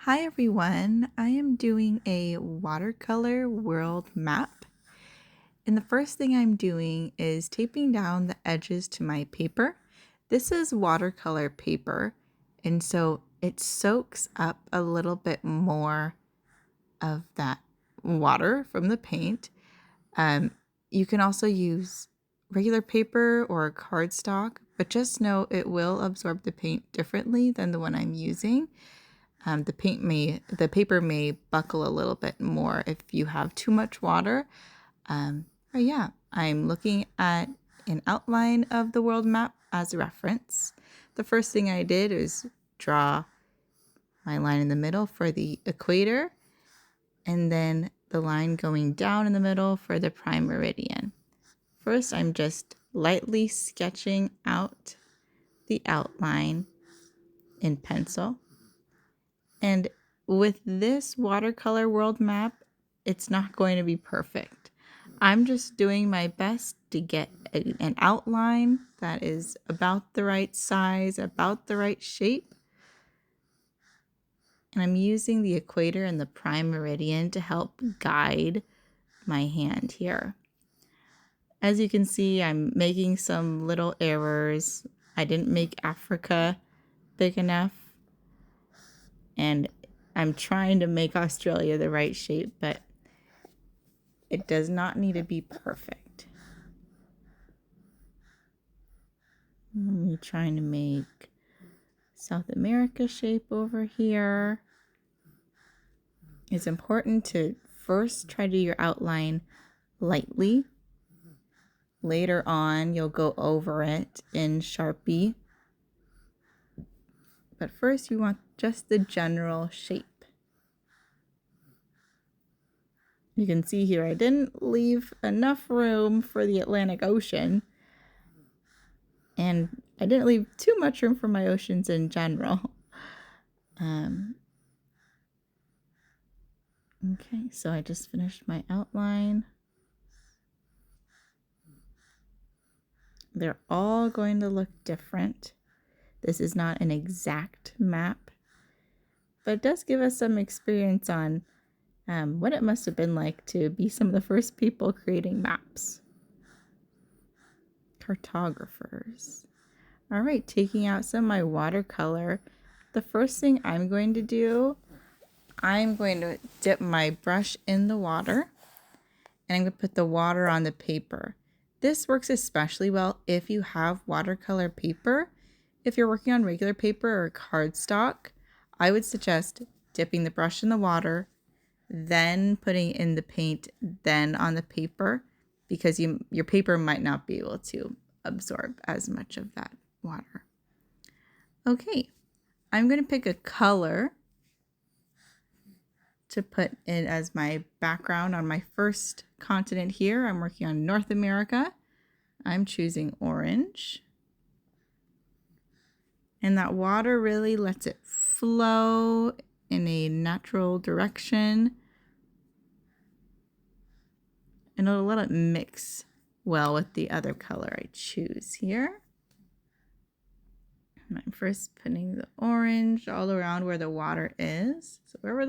Hi everyone, I am doing a watercolor world map. And the first thing I'm doing is taping down the edges to my paper. This is watercolor paper, and so it soaks up a little bit more of that water from the paint. Um, you can also use regular paper or cardstock, but just know it will absorb the paint differently than the one I'm using. The paper may buckle a little bit more if you have too much water. But yeah, I'm looking at an outline of the world map as a reference. The first thing I did is draw my line in the middle for the equator, and then the line going down in the middle for the prime meridian. First, I'm just lightly sketching out the outline in pencil. And with this watercolor world map, it's not going to be perfect. I'm just doing my best to get an outline that is about the right size, about the right shape. And I'm using the equator and the prime meridian to help guide my hand here. As you can see, I'm making some little errors. I didn't make Africa big enough. And I'm trying to make Australia the right shape, but it does not need to be perfect. I'm trying to make South America shape over here. It's important to first try to do your outline lightly. Later on, you'll go over it in Sharpie. But first, you want just the general shape. You can see here, I didn't leave enough room for the Atlantic Ocean. And I didn't leave too much room for my oceans in general. Okay, so I just finished my outline. They're all going to look different. This is not an exact map, but it does give us some experience on what it must have been like to be some of the first people creating maps. Cartographers. All right, taking out some of my watercolor. The first thing I'm going to do, I'm going to dip my brush in the water, and I'm going to put the water on the paper. This works especially well if you have watercolor paper. If you're working on regular paper or cardstock, I would suggest dipping the brush in the water, then putting in the paint, then on the paper, because your paper might not be able to absorb as much of that water. Okay, I'm going to pick a color to put in as my background on my first continent here. I'm working on North America. I'm choosing orange. And that water really lets it flow in a natural direction. And it'll let it mix well with the other color I choose here. And I'm first putting the orange all around where the water is. So wherever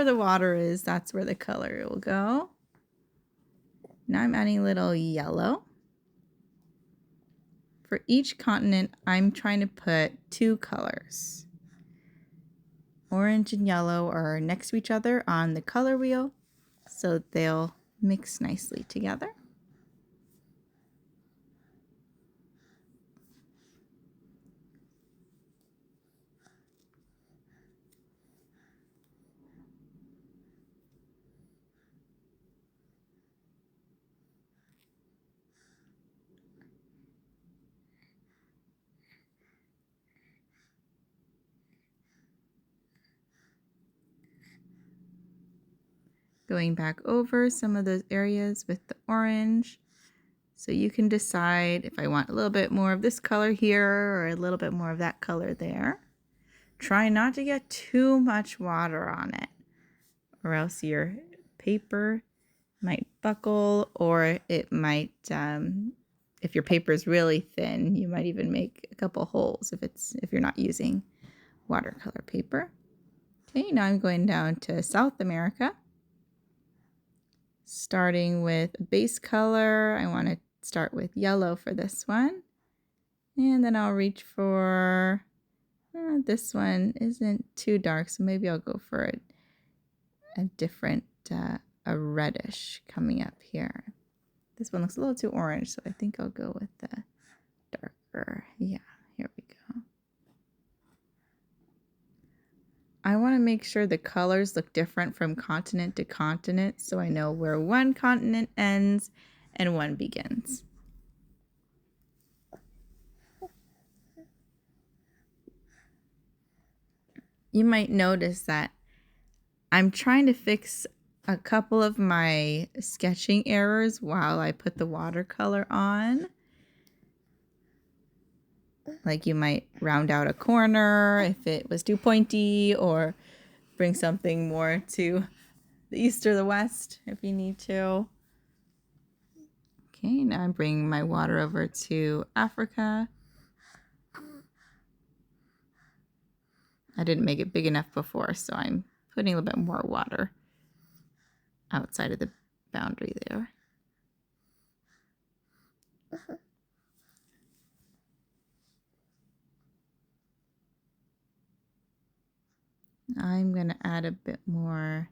the water is, that's where the color will go. Now I'm adding a little yellow. For each continent, I'm trying to put two colors. Orange and yellow are next to each other on the color wheel, so they'll mix nicely together. Going back over some of those areas with the orange. So you can decide if I want a little bit more of this color here or a little bit more of that color there. Try not to get too much water on it, or else your paper might buckle, or it might, if your paper is really thin, you might even make a couple holes if you're not using watercolor paper. Okay, now I'm going down to South America. Starting with a base color, I want to start with yellow for this one. And then I'll reach for, this one isn't too dark, so maybe I'll go for a different, a reddish coming up here. This one looks a little too orange, so I think I'll go with the darker. Yeah, here we go. I want to make sure the colors look different from continent to continent so I know where one continent ends and one begins. You might notice that I'm trying to fix a couple of my sketching errors while I put the watercolor on. Like you might round out a corner if it was too pointy, or bring something more to the east or the west if you need to. Okay, now I'm bringing my water over to Africa. I didn't make it big enough before, so I'm putting a little bit more water outside of the boundary there. I'm going to add a bit more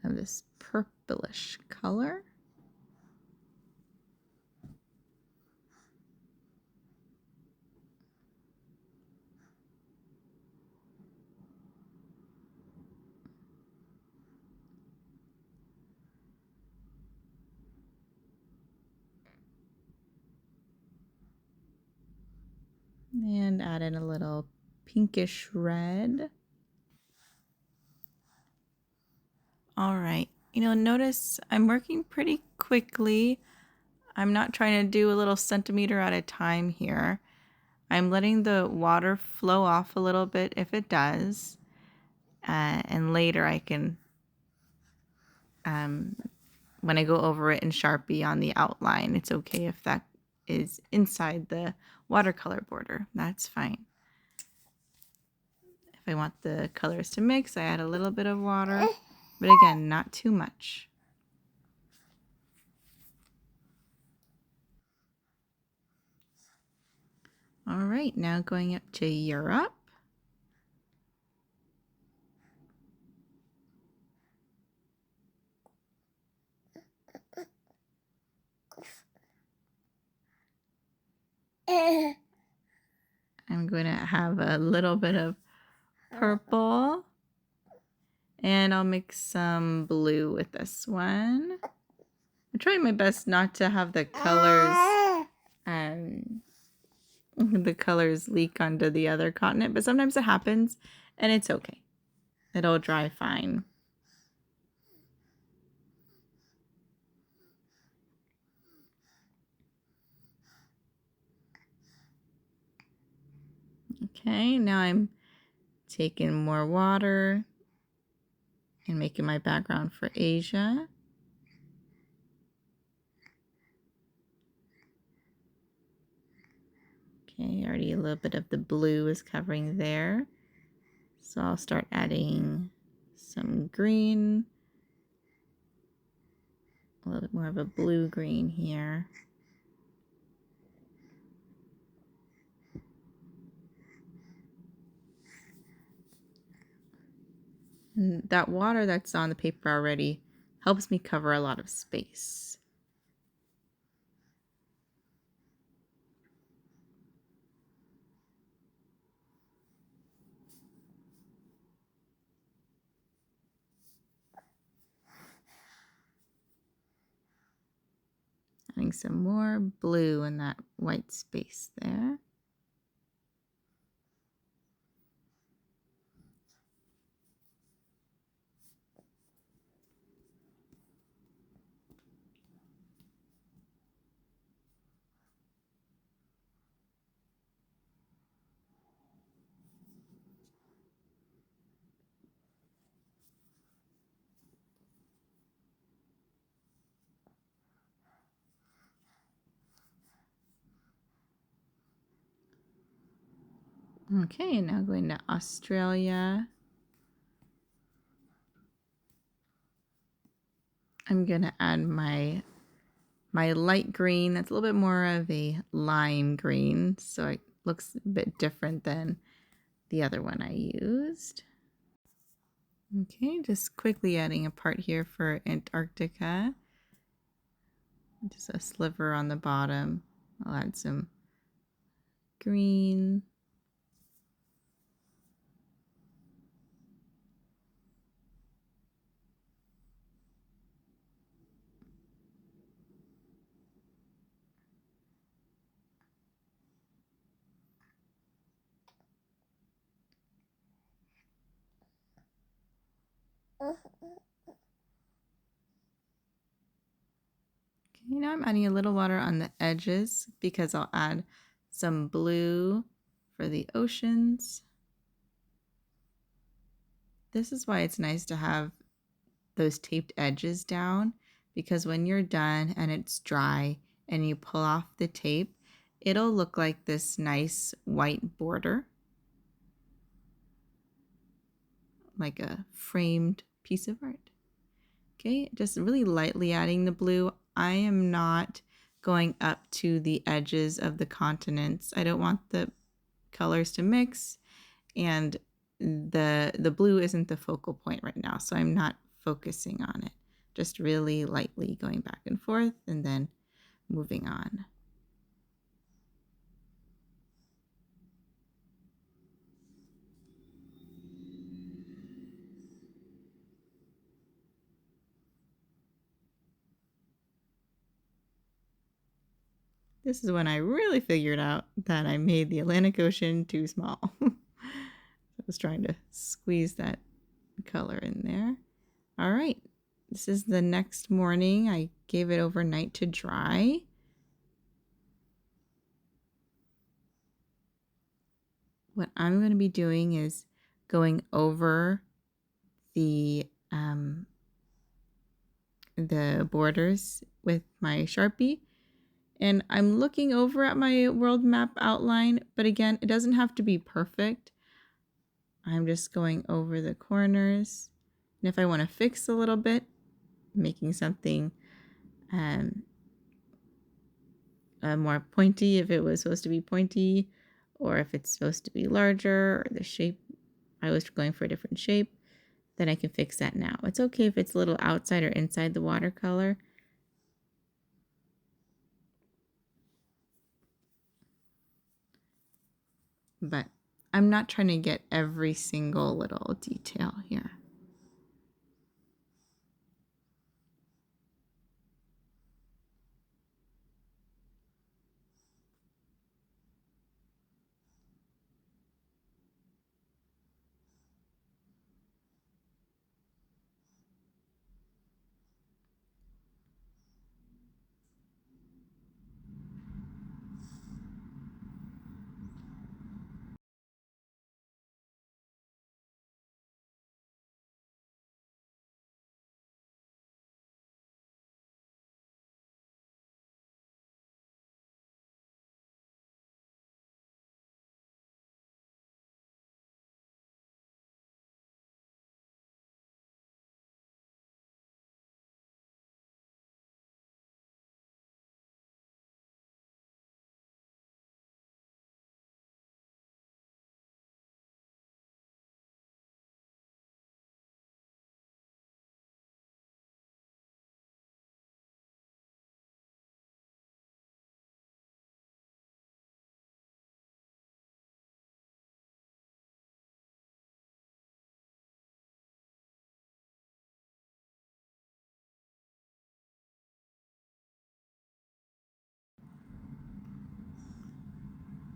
of this purplish color. And add in a little pinkish red. All right, notice I'm working pretty quickly. I'm not trying to do a little centimeter at a time here. I'm letting the water flow off a little bit if it does. And later I can, when I go over it in Sharpie on the outline, it's okay if that is inside the watercolor border. That's fine. If I want the colors to mix, I add a little bit of water, but again, not too much. All right, now going up to Europe. I'm going to have a little bit of purple, and I'll mix some blue with this one. I'm trying my best not to have the colors leak onto the other continent, but sometimes it happens and it's okay. It'll dry fine. Okay, now I'm taking more water and making my background for Asia. Okay, already a little bit of the blue is covering there. So I'll start adding some green, a little bit more of a blue-green here. And that water that's on the paper already helps me cover a lot of space. Adding some more blue in that white space there. Okay, now going to Australia. I'm gonna add my light green. That's a little bit more of a lime green, so it looks a bit different than the other one I used. Okay, just quickly adding a part here for Antarctica. Just a sliver on the bottom. I'll add some green. Okay, now I'm adding a little water on the edges because I'll add some blue for the oceans. This is why it's nice to have those taped edges down, because when you're done and it's dry and you pull off the tape, it'll look like this nice white border, like a framed piece of art. Okay, just really lightly adding the blue. I am not going up to the edges of the continents. I don't want the colors to mix, and the blue isn't the focal point right now, so I'm not focusing on it. Just really lightly going back and forth and then moving on. This is when I really figured out that I made the Atlantic Ocean too small. I was trying to squeeze that color in there. All right, this is the next morning. I gave it overnight to dry. What I'm going to be doing is going over the borders with my Sharpie. And I'm looking over at my world map outline, but again, it doesn't have to be perfect. I'm just going over the corners. And if I want to fix a little bit, making something more pointy if it was supposed to be pointy, or if it's supposed to be larger, or the shape, I was going for a different shape, then I can fix that now. It's okay if it's a little outside or inside the watercolor. But I'm not trying to get every single little detail here.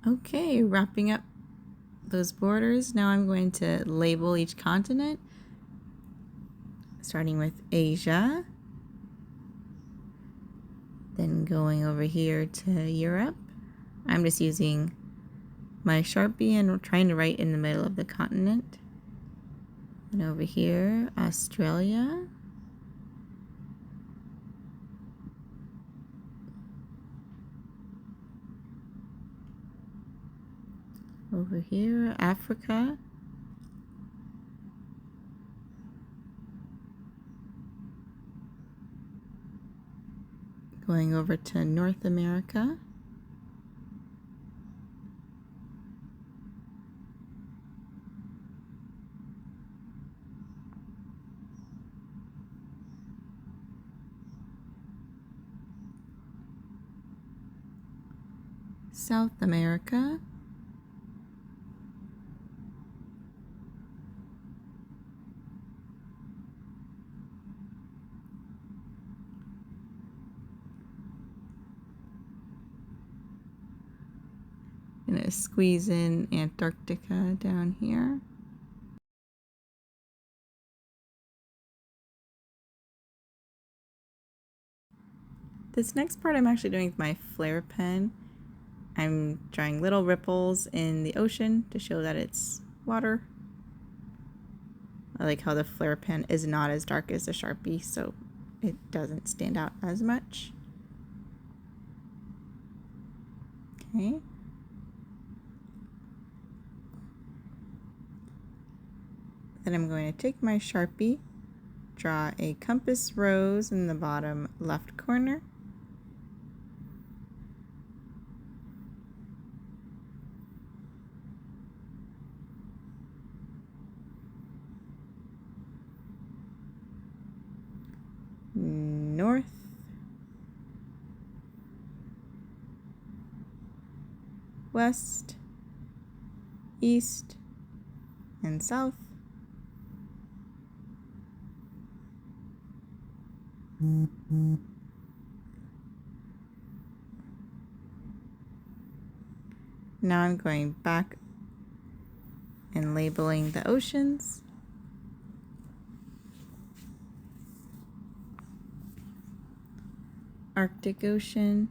Okay, wrapping up those borders. Now I'm going to label each continent, starting with Asia, then going over here to Europe. I'm just using my Sharpie and trying to write in the middle of the continent. And over here, Australia. Over here, Africa. Going over to North America. South America. I'm gonna squeeze in Antarctica down here. This next part I'm actually doing with my flare pen. I'm drawing little ripples in the ocean to show that it's water. I like how the flare pen is not as dark as the Sharpie, so it doesn't stand out as much. Okay. Then I'm going to take my Sharpie, draw a compass rose in the bottom left corner. North, west, east, and south. Now I'm going back and labeling the oceans. Arctic Ocean.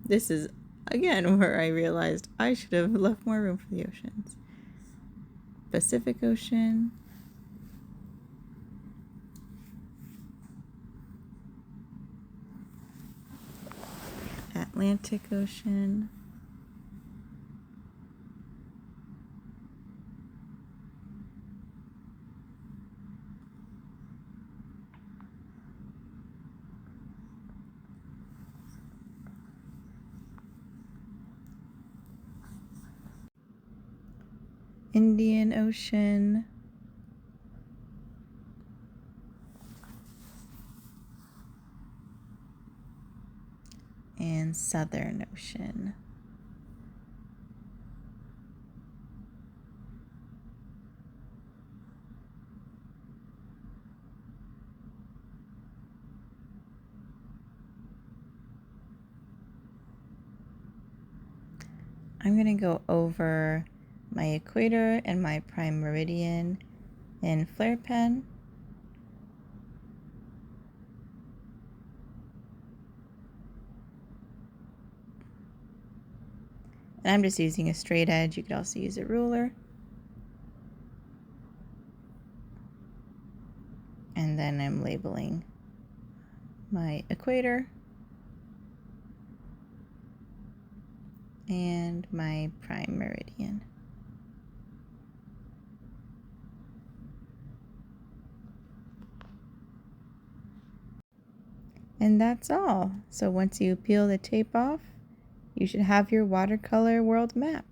This is again where I realized I should have left more room for the oceans. Pacific Ocean. Atlantic Ocean. Indian Ocean. And Southern Ocean. I'm going to go over my equator and my prime meridian in flare pen. And I'm just using a straight edge. You could also use a ruler. And then I'm labeling my equator and my prime meridian. And that's all. So once you peel the tape off, you should have your watercolor world map.